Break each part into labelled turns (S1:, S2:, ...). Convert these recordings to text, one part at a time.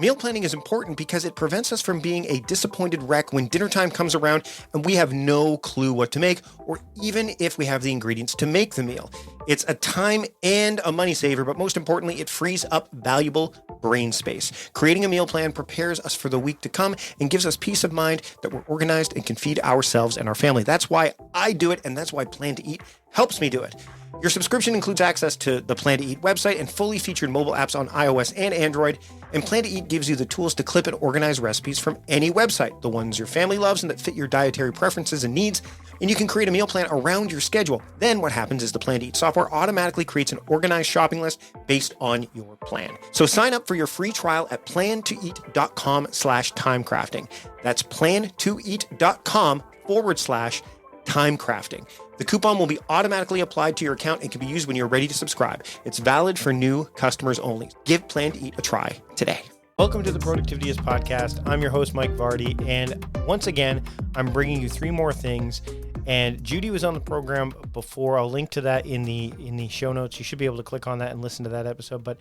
S1: Meal planning is important because it prevents us from being a disappointed wreck when dinner time comes around and we have no clue what to make, or even if we have the ingredients to make the meal. It's a time and a money saver, but most importantly, it frees up valuable brain space. Creating a meal plan prepares us for the week to come and gives us peace of mind that we're organized and can feed ourselves and our family. That's why I do it, and that's why Plan to Eat helps me do it. Your subscription includes access to the Plan to Eat website and fully featured mobile apps on iOS and Android. And Plan to Eat gives you the tools to clip and organize recipes from any website, the ones your family loves and that fit your dietary preferences and needs. And you can create a meal plan around your schedule. Then what happens is the Plan to Eat software automatically creates an organized shopping list based on your plan. So sign up for your free trial at plantoeat.com/timecrafting. That's plantoeat.com/timecrafting. The coupon will be automatically applied to your account and can be used when you're ready to subscribe. It's valid for new customers only. Give Plan to Eat a try today. Welcome to the Productivityist Podcast. I'm your host, Mike Vardy, and once again, I'm bringing you three more things. And Judy was on the program before. I'll link to that in the show notes. You should be able to click on that and listen to that episode. But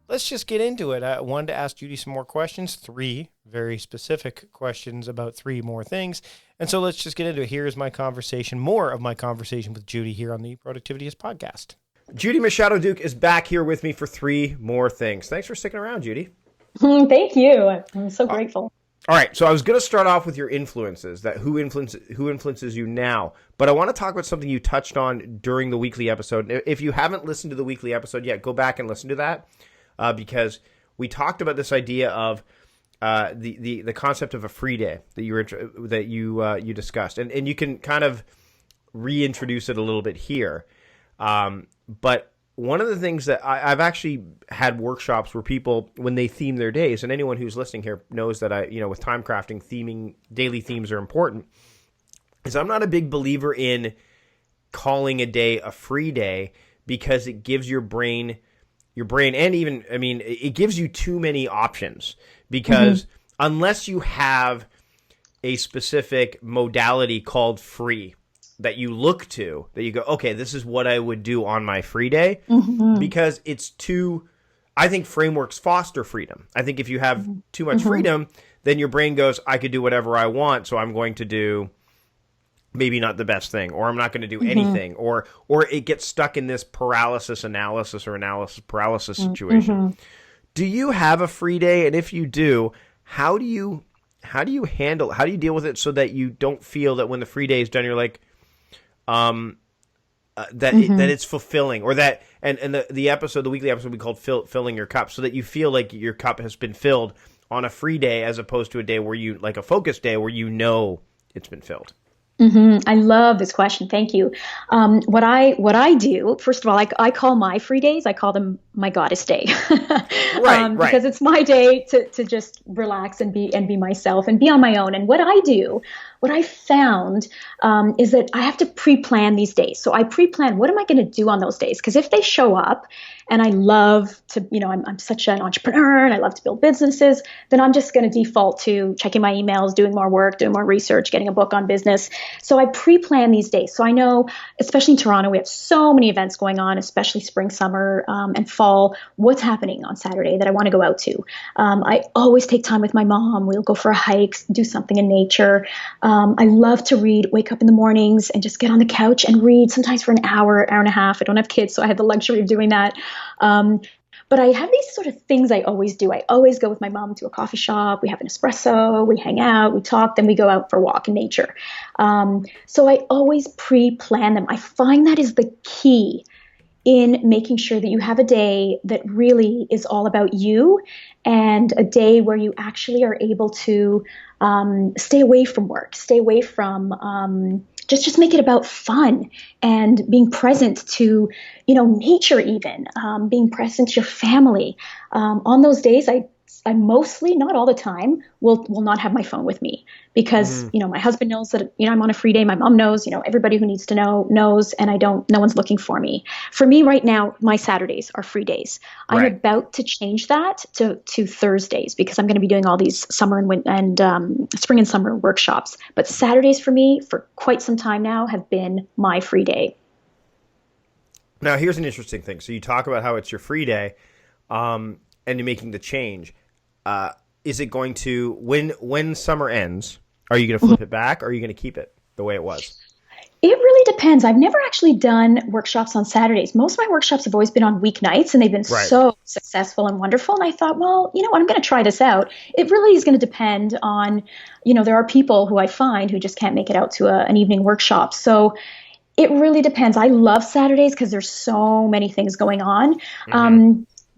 S1: let's just get into it. I wanted to ask Judy some more questions, three very specific questions about three more things. And so let's just get into it. Here's my conversation, more of my conversation with Judy here on the Productivityist Podcast. Judy Machado-Duque is back here with me for three more things. Thanks for sticking around, Judy.
S2: Thank you. I'm so grateful.
S1: All right. So I was going to start off with your influences, that who influences you now. But I want to talk about something you touched on during the weekly episode. If you haven't listened to the weekly episode yet, go back and listen to that because we talked about this idea of the concept of a free day that you discussed, and you can kind of reintroduce it a little bit here. But one of the things that I've actually had workshops where people, when they theme their days, and anyone who's listening here knows that with time crafting, daily themes are important, is I'm not a big believer in calling a day a free day because it gives your brain and even, it gives you too many options because unless you have a specific modality called free that you look to, that you go, okay, this is what I would do on my free day, because I think frameworks foster freedom. I think if you have too much freedom, then your brain goes, I could do whatever I want, so I'm going to do maybe not the best thing, or I'm not going to do anything, or it gets stuck in this paralysis analysis or analysis paralysis situation. Do you have a free day? And if you do, how do you deal with it so that you don't feel that when the free day is done, you're like, that it's fulfilling, or that, and the weekly episode we called filling your cup, so that you feel like your cup has been filled on a free day as opposed to a day where you, like a focus day where it's been filled.
S2: I love this question. Thank you. What I do, first of all, I call my free days, I call them my goddess day,
S1: right.
S2: Because it's my day to just relax and be myself and be on my own. And what I found is that I have to pre-plan these days. So I pre-plan, what am I going to do on those days? Because if they show up and I love to, I'm such an entrepreneur and I love to build businesses, then I'm just going to default to checking my emails, doing more work, doing more research, getting a book on business. So I pre-plan these days. So I know, especially in Toronto, we have so many events going on, especially spring, summer, and fall, what's happening on Saturday that I want to go out to. I always take time with my mom. We'll go for a hike, do something in nature. I love to read, wake up in the mornings and just get on the couch and read, sometimes for an hour and a half. I don't have kids, so I have the luxury of doing that. But I have these sort of things I always do. I always go with my mom to a coffee shop. We have an espresso, we hang out, we talk, then we go out for a walk in nature. So I always pre-plan them. I find that is the key in making sure that you have a day that really is all about you, and a day where you actually are able to stay away from work, stay away from just make it about fun and being present to, nature, even being present to your family. On those days, I mostly, not all the time, will not have my phone with me because, my husband knows that, I'm on a free day. My mom knows, everybody who needs to know knows, and no one's looking for me. For me right now, my Saturdays are free days. Right. I'm about to change that to Thursdays because I'm going to be doing all these summer and spring and summer workshops. But Saturdays for me, for quite some time now, have been my free day.
S1: Now, here's an interesting thing. So you talk about how it's your free day, and you're making the change. is it going to, when summer ends, are you going to flip it back, or are you going to keep it the way it was?
S2: It really depends. I've never actually done workshops on Saturdays. Most of my workshops have always been on weeknights, and they've been so successful and wonderful. And I thought, well, you know what, I'm going to try this out. It really is going to depend on, there are people who I find who just can't make it out to an evening workshop. So it really depends. I love Saturdays because there's so many things going on.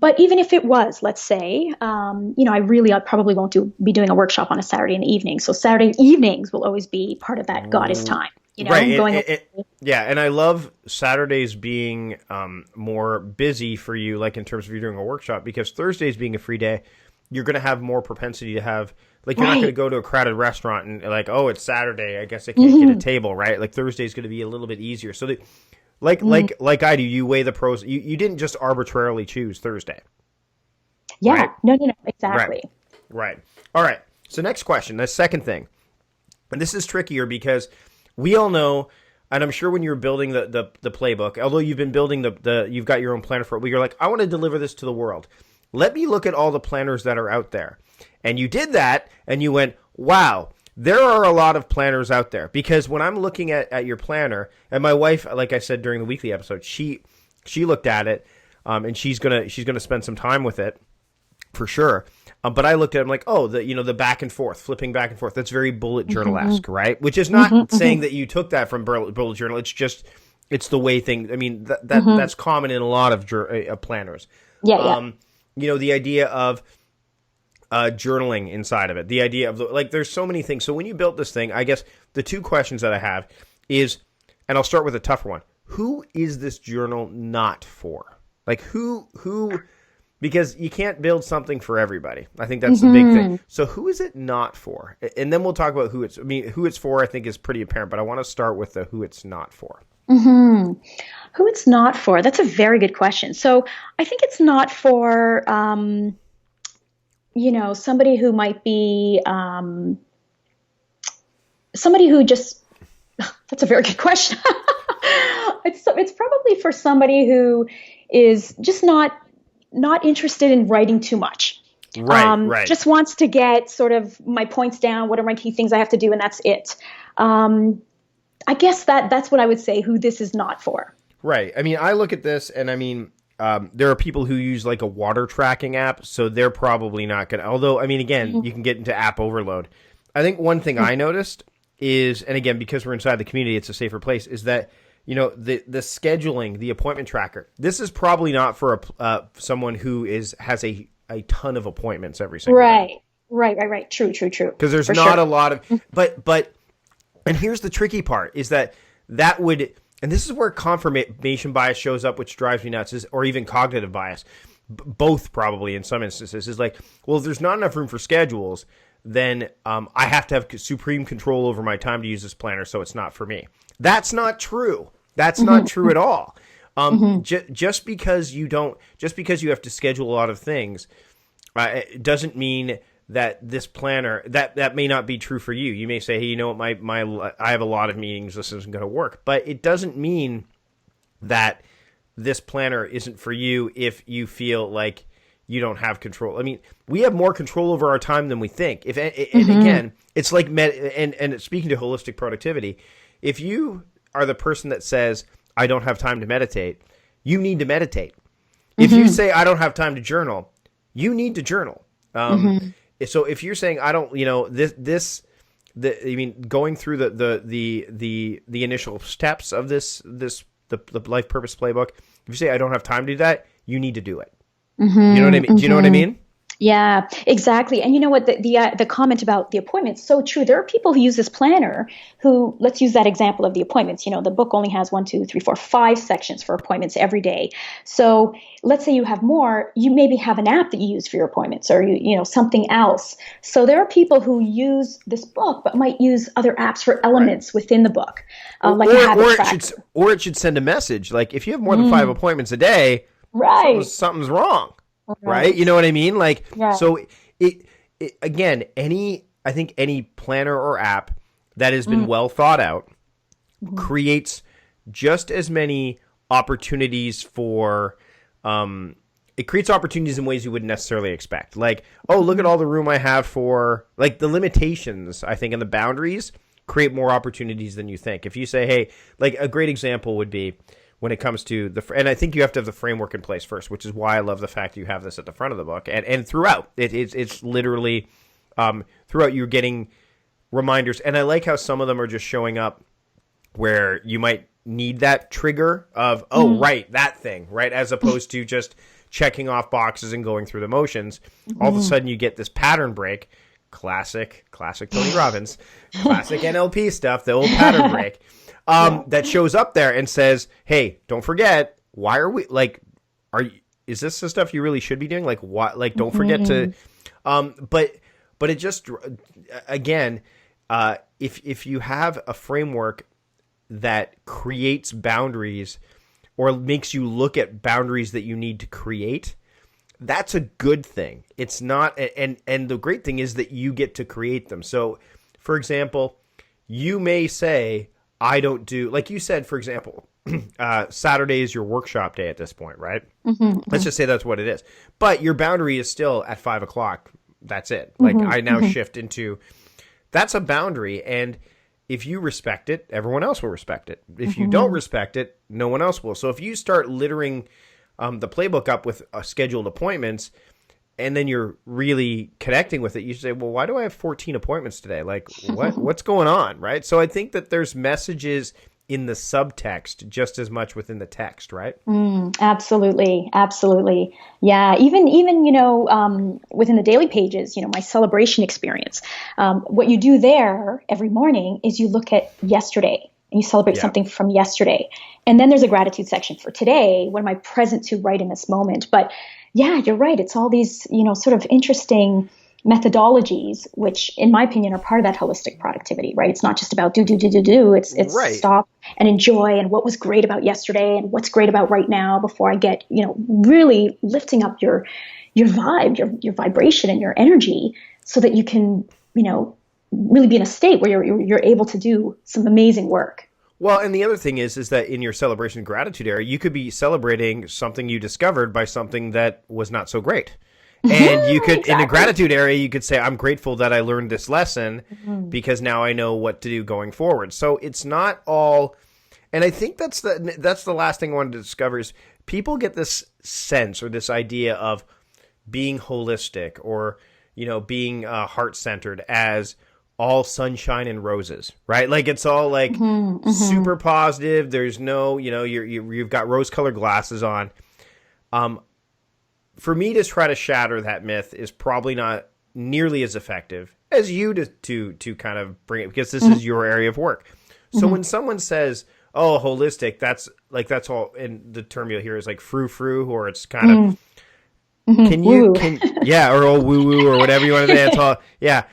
S2: But even if it was, let's say, I probably won't be doing a workshop on a Saturday in the evening. So Saturday evenings will always be part of that goddess time.
S1: Yeah, and I love Saturdays being more busy for you, like in terms of you doing a workshop, because Thursdays being a free day, you're going to have more propensity to have, like, you're not going to go to a crowded restaurant and like, oh, it's Saturday, I guess I can't get a table, right? Like Thursday's going to be a little bit easier. So like I do, you weigh the pros. You didn't just arbitrarily choose Thursday.
S2: Yeah,
S1: right?
S2: No, exactly.
S1: Right. All right. So next question, the second thing, and this is trickier because we all know, and I'm sure when you're building the playbook, although you've been building you've got your own planner for it, but you're like, I want to deliver this to the world. Let me look at all the planners that are out there. And you did that, and you went, wow, there are a lot of planners out there. Because when I'm looking at your planner, and my wife, like I said during the weekly episode, she looked at it, and she's gonna spend some time with it for sure. But I looked at it, I'm like, oh, the back and forth, flipping back and forth. That's very bullet journal-esque, right? Which is not saying that you took that from bullet journal. It's just, it's the way things, I mean, that's common in a lot of planners.
S2: Yeah.
S1: The idea of journaling inside of it, the idea of, like, there's so many things. So when you built this thing, I guess the two questions that I have is, and I'll start with a tougher one. Who is this journal not for? Like, who because you can't build something for everybody. I think that's the big thing. So who is it not for? And then we'll talk about who it's for, I think, is pretty apparent, but I want to start with the who it's not for.
S2: Who it's not for? That's a very good question. So I think it's not for, somebody who might be, somebody who just, that's a very good question. It's probably for somebody who is just not interested in writing too much.
S1: Right.
S2: Just wants to get sort of my points down. What are my key things I have to do? And that's it. I guess that's what I would say who this is not for.
S1: Right. I mean, I look at this and I mean, there are people who use like a water tracking app, so they're probably not going to, although, I mean, again, you can get into app overload. I think one thing I noticed is, and again, because we're inside the community, it's a safer place, is that, the scheduling, the appointment tracker, this is probably not for someone who has a ton of appointments every single day.
S2: Right. True.
S1: Because there's not a lot of, but, and here's the tricky part, is that would, and this is where confirmation bias shows up, which drives me nuts, or even cognitive bias, both probably in some instances, is like, well, if there's not enough room for schedules, then I have to have supreme control over my time to use this planner, so it's not for me. That's not true. That's not true at all. Just because you have to schedule a lot of things, it doesn't mean that this planner, that may not be true for you. You may say, hey, you know what, I have a lot of meetings, this isn't going to work. But it doesn't mean that this planner isn't for you if you feel like you don't have control. I mean, we have more control over our time than we think. And again, it's like, and speaking to holistic productivity, if you are the person that says, I don't have time to meditate, you need to meditate. If you say, I don't have time to journal, you need to journal. So if you're saying, I don't, going through the initial steps of the life purpose playbook, if you say, I don't have time to do that, you need to do it. You know what I mean? Do you know what I mean?
S2: Yeah, exactly. And you know what, the comment about the appointments, so true. There are people who use this planner who, let's use that example of the appointments. The book only has 5 sections for appointments every day. So let's say you have more, you maybe have an app that you use for your appointments, or something else. So there are people who use this book but might use other apps for elements within the book, like a habit tracker.
S1: It should send a message like, if you have more than 5 appointments a day, something's wrong. Right? You know what I mean? Like, so it again, I think any planner or app that has been well thought out creates just as many opportunities for it creates opportunities in ways you wouldn't necessarily expect. Like, oh, look at all the room I have for, like, the limitations, I think, and the boundaries create more opportunities than you think. If you say, hey, like a great example would be when it comes to and I think you have to have the framework in place first, which is why I love the fact that you have this at the front of the book and throughout. It's literally throughout you're getting reminders. And I like how some of them are just showing up where you might need that trigger of, right, that thing, right? As opposed to just checking off boxes and going through the motions. All of a sudden you get this pattern break. Classic Tony Robbins, classic NLP stuff, the old pattern break, that shows up there and says, hey, don't forget, why are we, like, is this the stuff you really should be doing? Like, what, like, don't forget to, but it just, again, if you have a framework that creates boundaries or makes you look at boundaries that you need to create, that's a good thing. It's not, and the great thing is that you get to create them. So, for example, you may say, I don't do, like you said, for example, Saturday is your workshop day at this point, right? Let's just say that's what it is. But your boundary is still at 5:00. That's it. Like I now shift into, that's a boundary. And if you respect it, everyone else will respect it. If you don't respect it, no one else will. So if you start littering the playbook up with scheduled appointments, and then you're really connecting with it, you say, well, why do I have 14 appointments today? Like, what's going on, right? So I think that there's messages in the subtext just as much within the text, right?
S2: Absolutely. Yeah. Even within the daily pages, my celebration experience, what you do there every morning is you look at yesterday. And you celebrate something from yesterday. And then there's a gratitude section for today. What am I present to right in this moment? But yeah, you're right. It's all these, sort of interesting methodologies, which in my opinion are part of that holistic productivity, right? It's not just about do. It's
S1: right.
S2: Stop and enjoy and what was great about yesterday and what's great about right now before I get, really lifting up your vibe, your vibration and your energy so that you can, really be in a state where you're able to do some amazing work.
S1: Well, and the other thing is that in your celebration gratitude area, you could be celebrating something you discovered by something that was not so great. And you could, in the gratitude area, you could say, I'm grateful that I learned this lesson because now I know what to do going forward. So it's not all, and I think that's the last thing I wanted to discover is people get this sense or this idea of being holistic or, being heart-centered as all sunshine and roses, right? Like it's all like super positive. There's no, you've got rose-colored glasses on. For me to try to shatter that myth is probably not nearly as effective as you to kind of bring it because this is your area of work. So when someone says, "Oh, holistic," that's all. And the term you'll hear is like frou-frou, or it's kind of. Can you, or old woo-woo or whatever you want to say. It's all, yeah.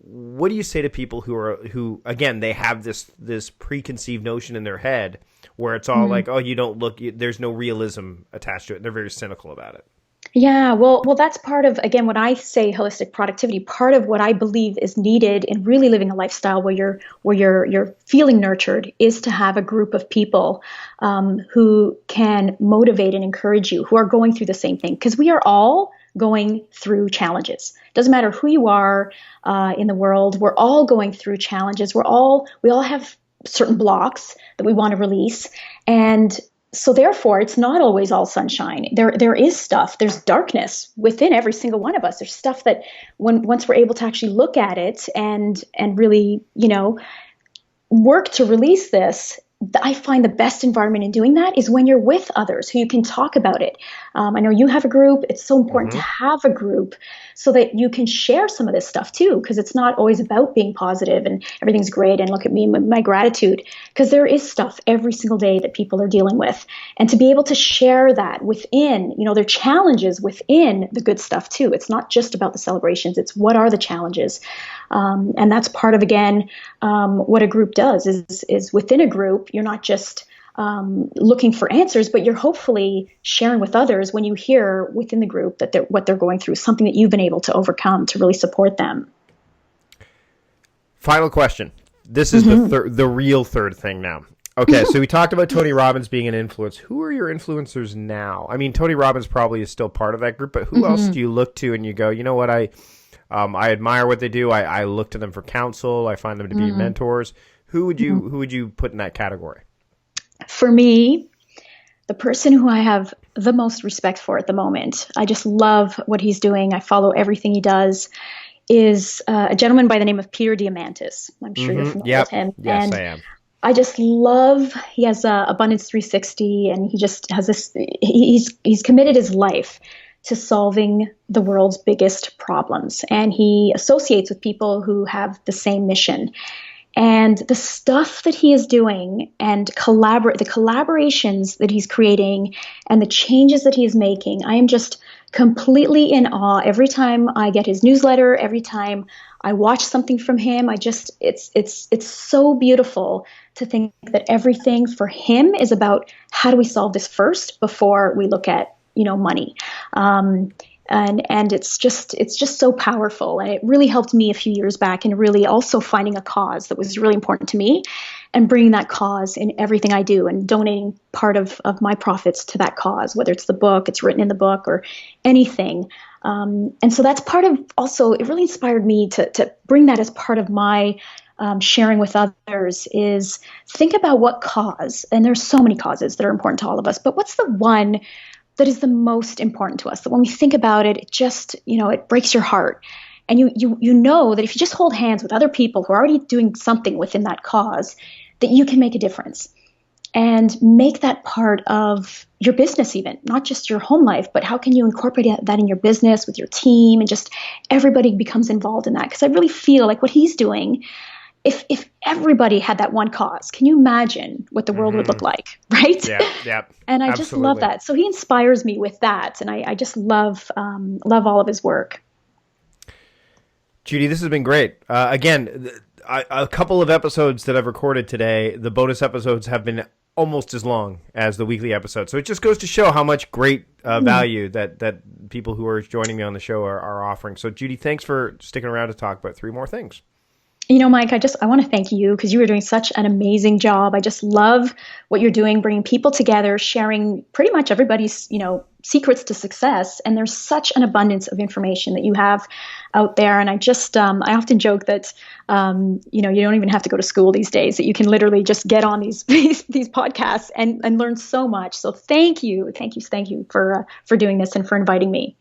S1: What do you say to people who again, they have this preconceived notion in their head where it's all like, oh, you don't look, there's no realism attached to it. They're very cynical about it.
S2: Yeah, well, that's part of, again, when I say holistic productivity, part of what I believe is needed in really living a lifestyle where you're feeling nurtured is to have a group of people who can motivate and encourage you, who are going through the same thing, because we are all going through challenges. Doesn't matter who you are in the world, we're all going through challenges. We all have certain blocks that we want to release, and so therefore, it's not always all sunshine. There is stuff. There's darkness within every single one of us. There's stuff that once we're able to actually look at it and really, work to release this, I find the best environment in doing that is when you're with others who you can talk about it. I know you have a group. It's so important to have a group so that you can share some of this stuff too, because it's not always about being positive and everything's great and look at me, my gratitude, because there is stuff every single day that people are dealing with. And to be able to share that within, their challenges within the good stuff too. It's not just about the celebrations. It's what are the challenges. And that's part of, again, what a group does is within a group, you're not just looking for answers, but you're hopefully sharing with others when you hear within the group that what they're going through, something that you've been able to overcome to really support them.
S1: Final question. This is the real third thing now. Okay, so we talked about Tony Robbins being an influence. Who are your influencers now? I mean, Tony Robbins probably is still part of that group, but who else do you look to and you go, you know what, I admire what they do. I look to them for counsel. I find them to be mentors. Who would you put in that category?
S2: For me, the person who I have the most respect for at the moment, I just love what he's doing. I follow everything he does, is a gentleman by the name of Peter Diamandis. I'm sure you're familiar with him.
S1: Yes,
S2: and
S1: I am.
S2: I just love, he has Abundance 360, and he just has this, he's committed his life to solving the world's biggest problems. And he associates with people who have the same mission. And the stuff that he is doing and the collaborations that he's creating and the changes that he is making, I am just completely in awe every time I get his newsletter, every time I watch something from him. It's so beautiful to think that everything for him is about how do we solve this first before we look at, money. And it's just so powerful. And it really helped me a few years back in really also finding a cause that was really important to me and bringing that cause in everything I do and donating part of my profits to that cause, whether it's the book, it's written in the book, or anything. And so that's part of also, it really inspired me to bring that as part of my sharing with others, is think about what cause, and there's so many causes that are important to all of us, but what's the one that is the most important to us, that when we think about it, it just, it breaks your heart. And you know that if you just hold hands with other people who are already doing something within that cause, that you can make a difference and make that part of your business, even not just your home life, but how can you incorporate that in your business with your team, and just everybody becomes involved in that. Because I really feel like what he's doing, if everybody had that one cause, can you imagine what the world would look like, right?
S1: Yeah.
S2: And I just love that. So he inspires me with that, and I just love all of his work.
S1: Judy, this has been great. Again, a couple of episodes that I've recorded today, the bonus episodes have been almost as long as the weekly episode. So it just goes to show how much great value that people who are joining me on the show are offering. So Judy, thanks for sticking around to talk about 3 more things.
S2: Mike, I want to thank you because you are doing such an amazing job. I just love what you're doing, bringing people together, sharing pretty much everybody's, secrets to success. And there's such an abundance of information that you have out there. And I just, I often joke that, you don't even have to go to school these days, that you can literally just get on these podcasts and learn so much. So thank you for doing this and for inviting me.